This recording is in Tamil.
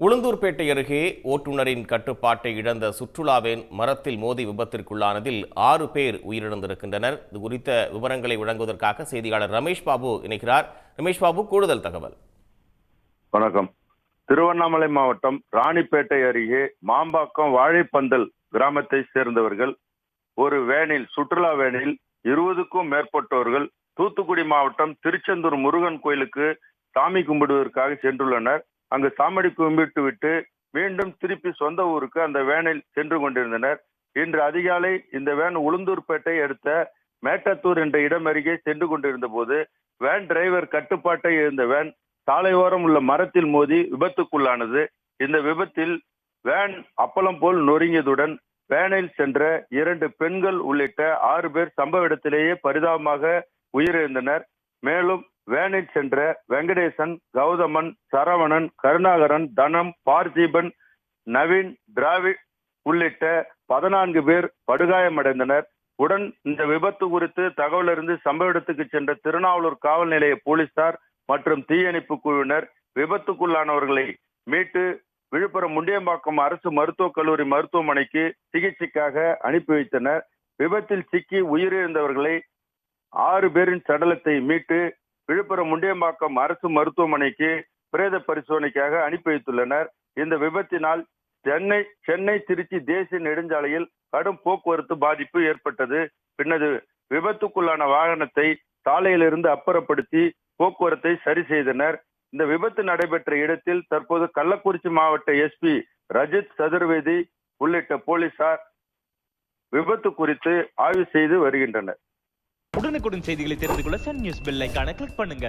உளுந்தூர்பேட்டை அருகே ஓட்டுநரின் கட்டுப்பாட்டை இழந்த சுற்றுலா வேன் மரத்தில் மோதி விபத்திற்குள்ளானதில் 6 பேர் உயிரிழந்திருக்கின்றனர். இது குறித்த விவரங்களை வழங்குவதற்காக செய்தியாளர் ரமேஷ் பாபு இணைகிறார். ரமேஷ் பாபு, கூடுதல் தகவல். வணக்கம். திருவண்ணாமலை மாவட்டம் ராணிப்பேட்டை அருகே மாம்பாக்கம் வாழைப்பந்தல் கிராமத்தை சேர்ந்தவர்கள் ஒரு வேனில், சுற்றுலா வேனில் 20க்கும் மேற்பட்டவர்கள் தூத்துக்குடி மாவட்டம் திருச்செந்தூர் முருகன் கோயிலுக்கு சாமி கும்பிடுவதற்காக சென்றுள்ளனர். அங்கு சாமி கும்பிட்டு விட்டு மீண்டும் திருப்பி சொந்த ஊருக்கு அந்த வேனில் சென்று கொண்டிருந்தனர். இன்று அதிகாலை இந்த வேன் உளுந்தூர்பேட்டை அடுத்த மேட்டத்தூர் என்ற இடம் அருகே சென்று கொண்டிருந்த போது வேன் டிரைவர் கட்டுப்பாட்டை இழந்த வேன் சாலையோரம் உள்ள மரத்தில் மோதி விபத்துக்குள்ளானது. இந்த விபத்தில் வேன் அப்பளம் போல் நொறுங்கியதுடன் வேனில் சென்ற 2 பெண்கள் உள்ளிட்ட 6 பேர் சம்பவ இடத்திலேயே பரிதாபமாக உயிரிழந்தனர். மேலும் வேனில் சென்ற வெங்கடேசன், கௌதமன், சரவணன், கருணாகரன், தனம், பார்த்திபன், நவீன், டிராவிட் உள்ளிட்ட 14 பேர் படுகாயமடைந்தனர். உடன் இந்த விபத்து குறித்து தகவல் அறிந்து சம்பவ இடத்துக்கு சென்ற திருநாவலூர் காவல் நிலைய போலீசார் மற்றும் தீயணைப்பு குழுவினர் விபத்துக்குள்ளானவர்களை மீட்டு விழுப்புரம் முண்டியம்பாக்கம் அரசு மருத்துவக் கல்லூரி மருத்துவமனைக்கு சிகிச்சைக்காக அனுப்பி வைத்தனர். விபத்தில் சிக்கி உயிரிழந்தவர்களை 6 பேரின் சடலத்தை மீட்டு விழுப்புரம் முண்டியம்பாக்கம் அரசு மருத்துவமனைக்கு பிரேத பரிசோதனைக்காக அனுப்பி வைத்துள்ளனர். இந்த விபத்தினால் சென்னை திருச்சி தேசிய நெடுஞ்சாலையில் கடும் போக்குவரத்து பாதிப்பு ஏற்பட்டது. பின்னர் விபத்துக்குள்ளான வாகனத்தை சாலையிலிருந்து அப்புறப்படுத்தி போக்குவரத்தை சரி செய்தனர். இந்த விபத்து நடைபெற்ற இடத்தில் தற்போது கள்ளக்குறிச்சி மாவட்ட எஸ்பி ரஜித் சதுர்வேதி உள்ளிட்ட போலீசார் விபத்து குறித்து ஆய்வு செய்து வருகின்றனர். உடனுக்குடன் செய்திகளை தெரிந்து கொள்ள சன் நியூஸ் பெல் ஐகானை கிளிக் பண்ணுங்க.